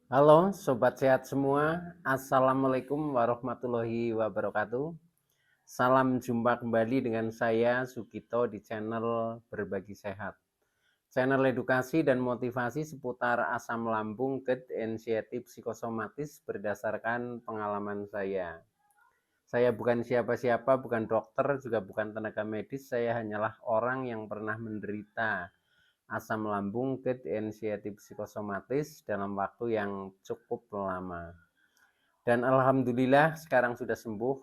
Halo Sobat Sehat semua, Assalamualaikum warahmatullahi wabarakatuh. Salam jumpa kembali dengan saya Sugito di channel Berbagi Sehat. Channel edukasi dan motivasi seputar asam lambung, GERD, anxiety, psikosomatis berdasarkan pengalaman saya. Saya bukan siapa-siapa, bukan dokter, juga bukan tenaga medis. Saya hanyalah orang yang pernah menderita asam lambung, GERD, anxiety, psikosomatis dalam waktu yang cukup lama. Dan alhamdulillah sekarang sudah sembuh.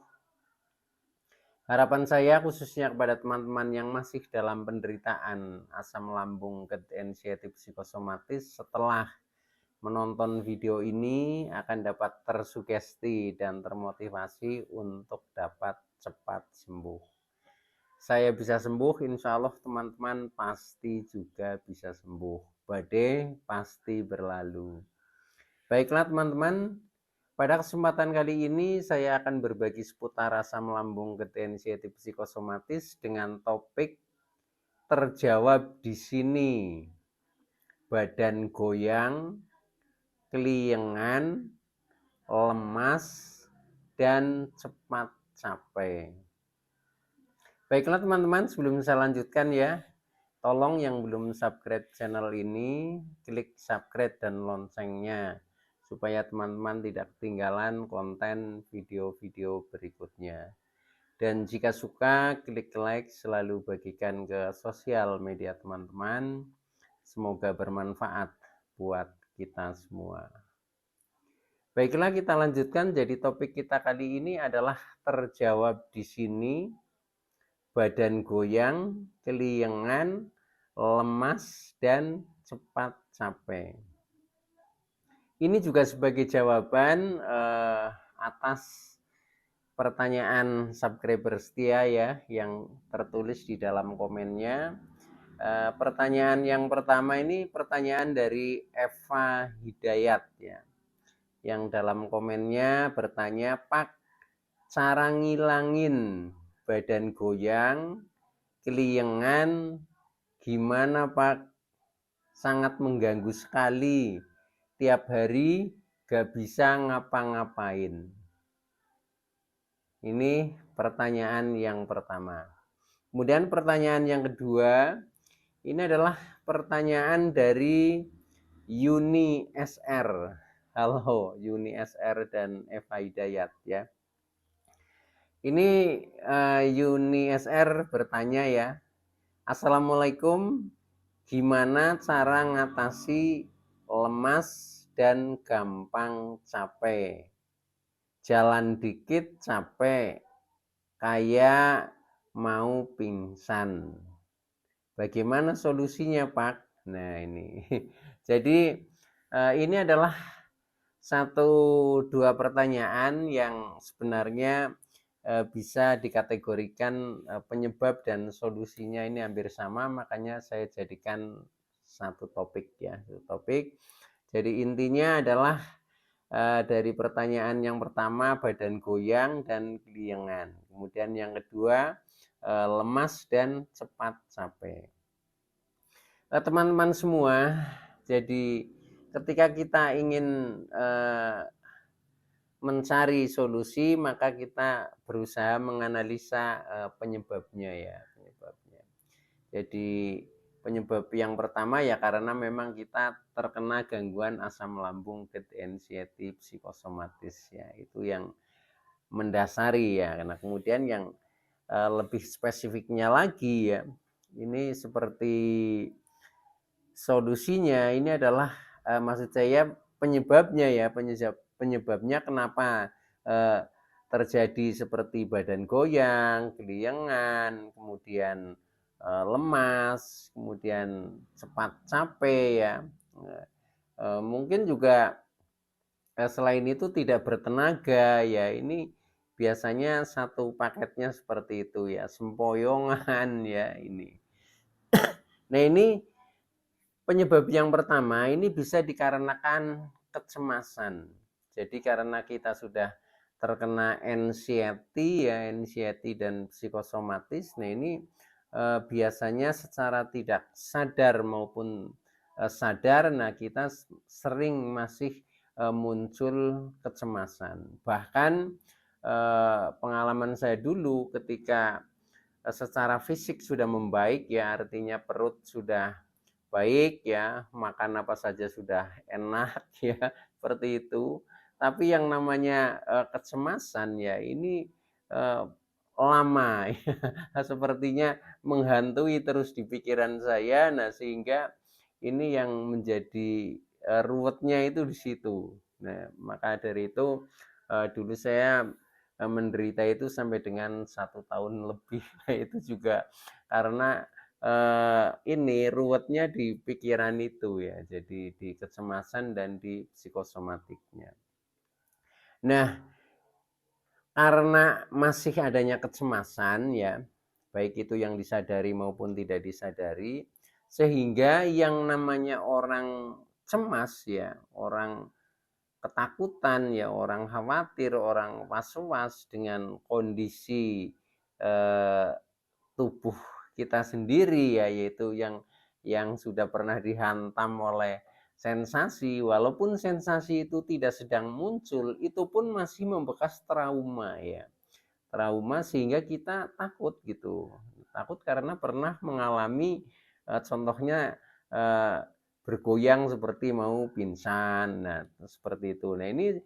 Harapan saya khususnya kepada teman-teman yang masih dalam penderitaan asam lambung, GERD, anxiety, psikosomatis, setelah menonton video ini akan dapat tersugesti dan termotivasi untuk dapat cepat sembuh. Saya bisa sembuh, insya Allah teman-teman pasti juga bisa sembuh. Badai pasti berlalu. Baiklah teman-teman, pada kesempatan kali ini saya akan berbagi seputar asam lambung, GERD, anxiety, psikosomatis dengan topik terjawab di sini. Badan goyang, keliengan, lemas, dan cepat capek. Baiklah teman-teman, sebelum saya lanjutkan ya, tolong yang belum subscribe channel ini, klik subscribe dan loncengnya supaya teman-teman tidak ketinggalan konten video-video berikutnya. Dan jika suka, klik like, selalu bagikan ke sosial media teman-teman. Semoga bermanfaat buat kita semua. Baiklah, kita lanjutkan. Jadi topik kita kali ini adalah terjawab di sini. Badan goyang, keliengan, lemas, dan cepat capek. Ini juga sebagai jawaban atas pertanyaan subscriber setia ya yang tertulis di dalam komennya. Pertanyaan yang pertama ini pertanyaan dari Eva Hidayat ya, yang dalam komennya bertanya, Pak, cara ngilangin badan goyang, keliengan gimana Pak? Sangat mengganggu sekali. Tiap hari gak bisa ngapa-ngapain. Ini pertanyaan yang pertama. Kemudian pertanyaan yang kedua, ini adalah pertanyaan dari Yuni SR. Halo Yuni SR dan Eva Hidayat ya. Ini Yuni SR bertanya ya, Assalamualaikum, gimana cara ngatasi lemas dan gampang capek? Jalan dikit capek, kayak mau pingsan. Bagaimana solusinya, Pak? Nah, ini. Jadi ini adalah dua pertanyaan yang sebenarnya bisa dikategorikan penyebab dan solusinya ini hampir sama, makanya saya jadikan satu topik ya, satu topik. Jadi intinya adalah dari pertanyaan yang pertama badan goyang dan keliengan, kemudian yang kedua lemas dan cepat capek. Teman-teman semua, jadi ketika kita ingin mencari solusi, maka kita berusaha menganalisa penyebabnya ya, penyebabnya. Jadi penyebab yang pertama ya karena memang kita terkena gangguan asam lambung, GERD, anxiety, psikosomatis ya, itu yang mendasari ya. Karena kemudian yang lebih spesifiknya lagi ya, ini seperti solusinya ini adalah maksud saya penyebabnya ya, penyebabnya kenapa terjadi seperti badan goyang, keliengan, kemudian lemas, kemudian cepat capek ya. Mungkin juga selain itu tidak bertenaga ya, ini biasanya satu paketnya seperti itu ya, sempoyongan ya ini. Nah ini penyebab yang pertama ini bisa dikarenakan kecemasan. Jadi karena kita sudah terkena anxiety ya, anxiety dan psikosomatis. Nah ini biasanya secara tidak sadar maupun sadar, nah kita sering masih muncul kecemasan. Bahkan pengalaman saya dulu ketika secara fisik sudah membaik ya, artinya perut sudah baik ya, makan apa saja sudah enak ya, seperti itu. Tapi yang namanya kecemasan ya ini eh, lama ya, sepertinya menghantui terus di pikiran saya. Nah, sehingga ini yang menjadi ruwetnya itu di situ. Nah, maka dari itu dulu saya menderita itu sampai dengan 1 tahun lebih. Nah, itu juga karena ini ruwetnya di pikiran itu ya, jadi di kecemasan dan di psikosomatiknya. Nah, karena masih adanya kecemasan ya, baik itu yang disadari maupun tidak disadari, sehingga yang namanya orang cemas ya, orang ketakutan ya, orang khawatir, orang was-was dengan kondisi eh, tubuh kita sendiri ya, yaitu yang sudah pernah dihantam oleh sensasi, walaupun sensasi itu tidak sedang muncul, itu pun masih membekas trauma ya. Trauma sehingga kita takut gitu. Takut karena pernah mengalami contohnya eh, bergoyang seperti mau pingsan. Nah, seperti itu. Nah, ini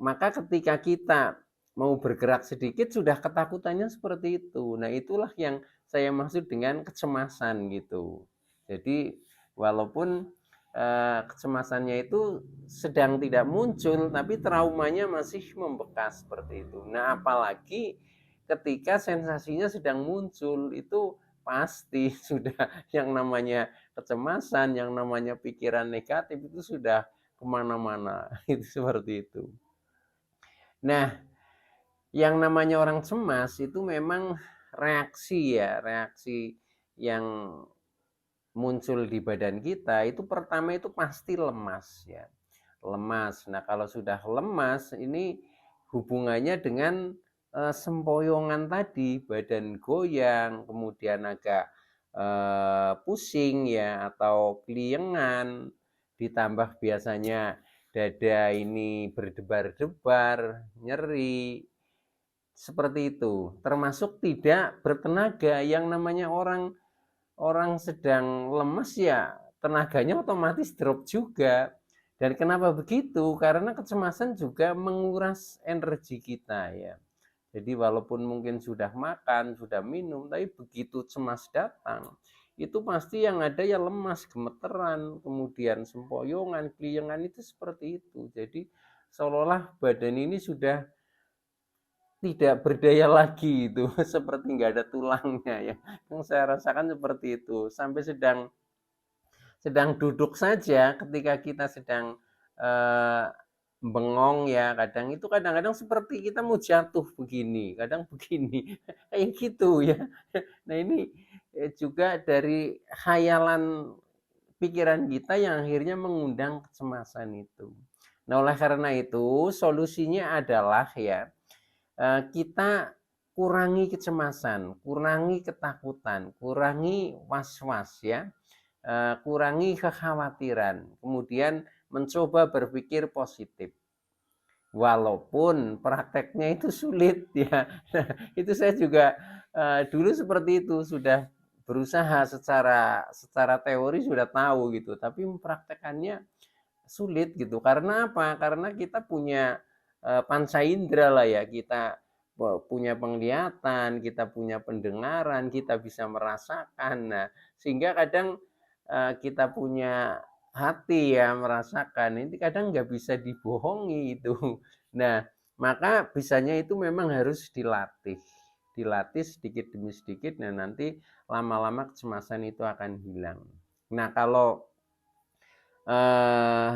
maka ketika kita mau bergerak sedikit sudah ketakutannya seperti itu. Nah, itulah yang saya maksud dengan kecemasan gitu. Jadi walaupun kecemasannya itu sedang tidak muncul, tapi traumanya masih membekas seperti itu. Nah, apalagi ketika sensasinya sedang muncul, itu pasti sudah yang namanya kecemasan, yang namanya pikiran negatif itu sudah kemana-mana. Itu seperti itu. Nah, yang namanya orang cemas itu memang reaksi ya, reaksi yang muncul di badan kita itu pertama itu pasti lemas ya. Lemas. Nah, kalau sudah lemas ini hubungannya dengan sempoyongan tadi, badan goyang, kemudian agak pusing ya atau keliengan, ditambah biasanya dada ini berdebar-debar, nyeri, seperti itu. Termasuk tidak bertenaga, yang namanya orang orang sedang lemas ya tenaganya otomatis drop juga. Dan kenapa begitu? Karena kecemasan juga menguras energi kita ya. Jadi walaupun mungkin sudah makan, sudah minum, tapi begitu cemas datang, itu pasti yang ada ya lemas, gemeteran, kemudian sempoyongan, keliengan, itu seperti itu. Jadi seolah-olah badan ini sudah tidak berdaya lagi itu, seperti nggak ada tulangnya ya. Yang saya rasakan seperti itu. Sampai sedang duduk saja ketika kita sedang eh, bengong ya, kadang itu kadang-kadang seperti kita mau jatuh begini, kadang begini, kayak gitu ya. Nah, ini juga dari khayalan pikiran kita yang akhirnya mengundang kecemasan itu. Nah, oleh karena itu solusinya adalah ya, kita kurangi kecemasan, kurangi ketakutan, kurangi was-was ya, kurangi kekhawatiran, kemudian mencoba berpikir positif. Walaupun prakteknya itu sulit ya. Nah, itu saya juga dulu seperti itu, sudah berusaha secara teori sudah tahu gitu, tapi mempraktekannya sulit gitu. Karena apa? Karena kita punya panca indera lah ya, kita punya penglihatan, kita punya pendengaran, kita bisa merasakan. Nah, sehingga kadang kita punya hati ya merasakan. Ini kadang nggak bisa dibohongi itu. Nah, maka bisanya itu memang harus dilatih. Dilatih sedikit demi sedikit, nah nanti lama-lama kecemasan itu akan hilang. Nah, kalau eh,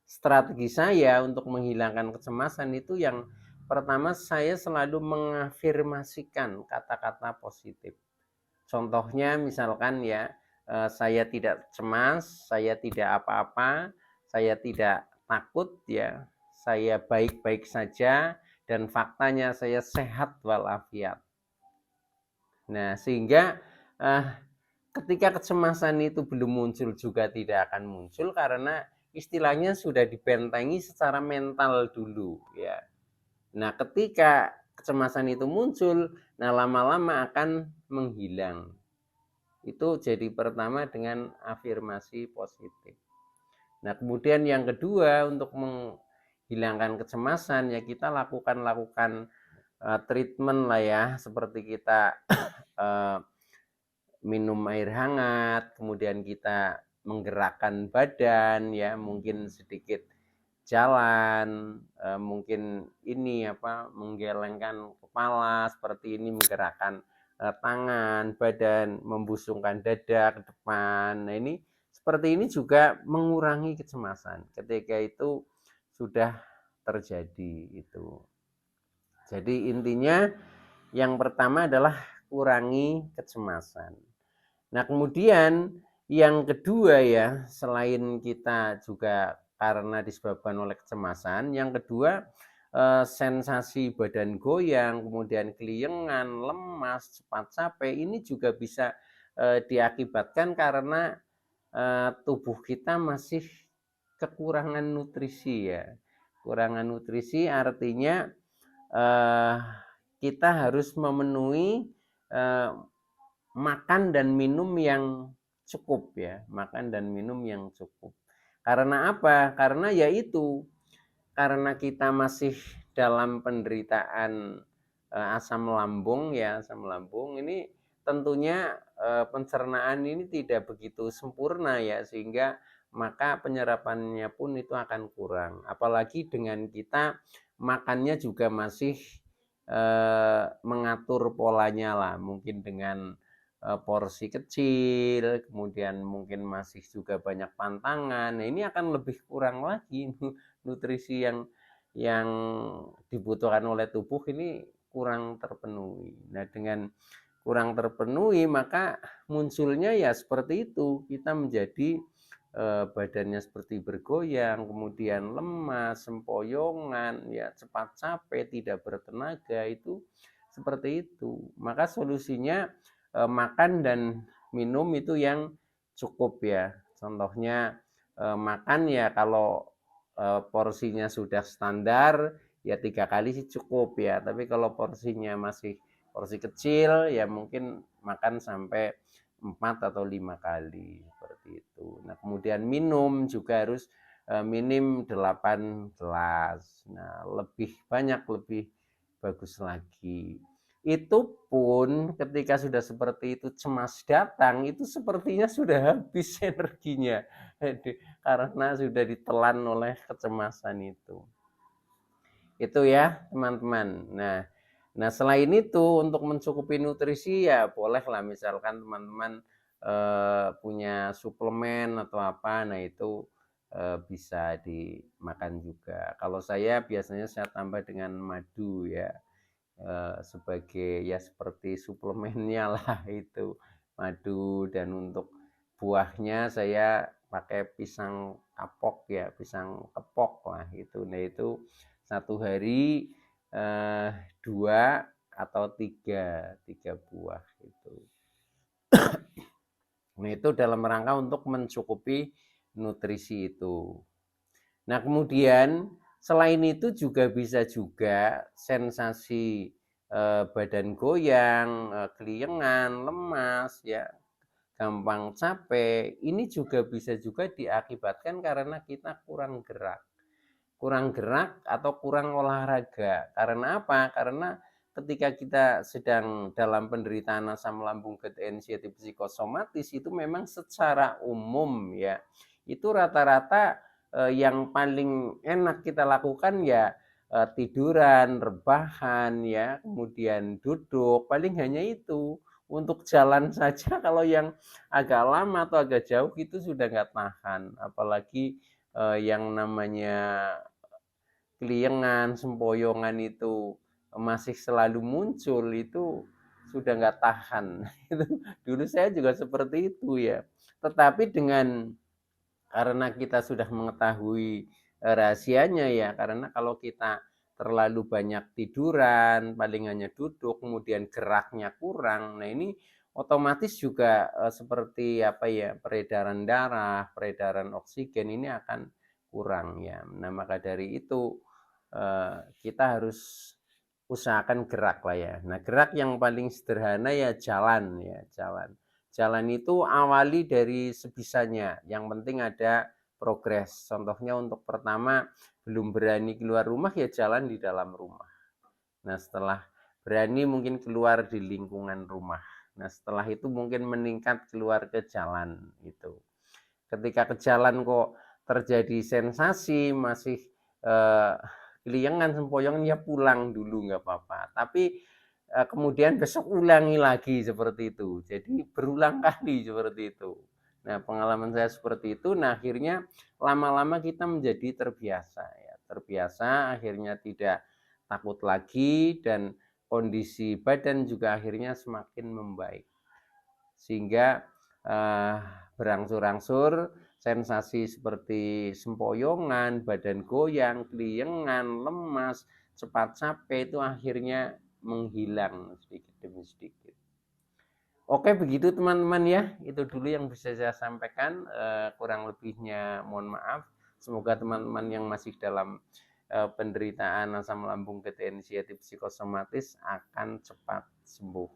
strategi saya untuk menghilangkan kecemasan itu yang pertama, saya selalu mengafirmasikan kata-kata positif. Contohnya misalkan ya, saya tidak cemas, saya tidak apa-apa, saya tidak takut ya, saya baik-baik saja, dan faktanya saya sehat walafiat. Nah, sehingga ketika kecemasan itu belum muncul juga tidak akan muncul, karena istilahnya sudah dibentengi secara mental dulu ya. Nah, ketika kecemasan itu muncul, nah lama-lama akan menghilang. Itu jadi pertama dengan afirmasi positif. Nah, kemudian yang kedua untuk menghilangkan kecemasan ya kita lakukan treatment lah ya, seperti kita minum air hangat, kemudian kita menggerakkan badan ya, mungkin sedikit jalan, mungkin ini menggelengkan kepala seperti ini, menggerakkan tangan, badan, membusungkan dada ke depan. Nah, ini seperti ini juga mengurangi kecemasan ketika itu sudah terjadi itu. Jadi intinya yang pertama adalah kurangi kecemasan. Nah, kemudian yang kedua ya, selain kita juga karena disebabkan oleh kecemasan, yang kedua sensasi badan goyang, kemudian keliengan, lemas, cepat capek, ini juga bisa diakibatkan karena tubuh kita masih kekurangan nutrisi ya. Kekurangan nutrisi artinya kita harus memenuhi makan dan minum yang cukup ya, makan dan minum yang cukup. Karena apa? Karena yaitu karena kita masih dalam penderitaan asam lambung ya, asam lambung ini tentunya pencernaan ini tidak begitu sempurna ya, sehingga maka penyerapannya pun itu akan kurang. Apalagi dengan kita makannya juga masih mengatur polanya lah, mungkin dengan porsi kecil, kemudian mungkin masih juga banyak pantangan. Nah, ini akan lebih kurang lagi nutrisi yang dibutuhkan oleh tubuh ini kurang terpenuhi. Nah, dengan kurang terpenuhi maka munculnya ya seperti itu, kita menjadi badannya seperti bergoyang, kemudian lemas, sempoyongan, ya cepat capek, tidak bertenaga, itu seperti itu. Maka solusinya makan dan minum itu yang cukup ya. Contohnya makan ya kalau porsinya sudah standar ya 3 kali sih cukup ya. Tapi kalau porsinya masih porsi kecil ya mungkin makan sampai 4 atau 5 kali seperti itu. Nah, kemudian minum juga harus minim 8 gelas. Nah, lebih banyak lebih bagus lagi. Itu pun ketika sudah seperti itu cemas datang, itu sepertinya sudah habis energinya. Karena sudah ditelan oleh kecemasan itu. Itu ya, teman-teman. Nah, selain itu untuk mencukupi nutrisi ya bolehlah misalkan teman-teman punya suplemen atau apa, nah itu bisa dimakan juga. Kalau saya biasanya saya tambah dengan madu ya, sebagai ya seperti suplemennya lah itu madu. Dan untuk buahnya saya pakai pisang kapok ya, pisang kepok lah itu. Nah, itu 1 hari 2 atau 3 buah itu. Nah, itu dalam rangka untuk mencukupi nutrisi itu. Nah, kemudian selain itu juga bisa juga sensasi badan goyang, keliengan, lemas ya, gampang capek, ini juga bisa juga diakibatkan karena kita kurang gerak. Kurang gerak atau kurang olahraga. Karena apa? Karena ketika kita sedang dalam penderitaan asam lambung gerd anxiety psikosomatis itu memang secara umum ya, itu rata-rata yang paling enak kita lakukan ya tiduran, rebahan ya, kemudian duduk, paling hanya itu. Untuk jalan saja kalau yang agak lama atau agak jauh itu sudah nggak tahan, apalagi yang namanya keliengan, sempoyongan itu masih selalu muncul, itu sudah nggak tahan. Itu dulu saya juga seperti itu ya. Tetapi karena kita sudah mengetahui rahasianya ya, karena kalau kita terlalu banyak tiduran, paling hanya duduk, kemudian geraknya kurang, nah ini otomatis juga seperti apa ya, peredaran darah, peredaran oksigen ini akan kurang ya. Nah, maka dari itu kita harus usahakan gerak lah ya. Nah, gerak yang paling sederhana ya jalan ya, jalan. Jalan itu awali dari sebisanya, yang penting ada progres. Contohnya untuk pertama belum berani keluar rumah ya jalan di dalam rumah. Nah, setelah berani mungkin keluar di lingkungan rumah. Nah, setelah itu mungkin meningkat keluar ke jalan itu. Ketika ke jalan kok terjadi sensasi masih eh, keliengan sempoyongan ya pulang dulu nggak apa-apa. Tapi kemudian besok ulangi lagi seperti itu. Jadi berulang kali seperti itu. Nah, pengalaman saya seperti itu. Nah, akhirnya lama-lama kita menjadi terbiasa ya. Terbiasa akhirnya tidak takut lagi dan kondisi badan juga akhirnya semakin membaik. Sehingga eh, berangsur-angsur sensasi seperti sempoyongan, badan goyang, keliengan, lemas, cepat capek itu akhirnya menghilang sedikit demi sedikit. Oke, begitu teman-teman ya. Itu dulu yang bisa saya sampaikan. Kurang lebihnya mohon maaf. Semoga teman-teman yang masih dalam penderitaan asam lambung ketensiatif psikosomatis akan cepat sembuh.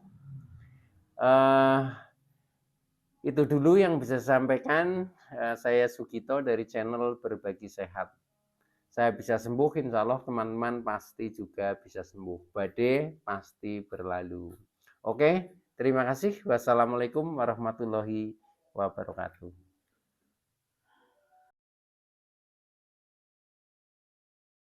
Itu dulu yang bisa saya sampaikan. Saya Sugito dari channel Berbagi Sehat. Saya bisa sembuh, insya Allah teman-teman pasti juga bisa sembuh. Badai pasti berlalu. Oke, terima kasih. Wassalamualaikum warahmatullahi wabarakatuh.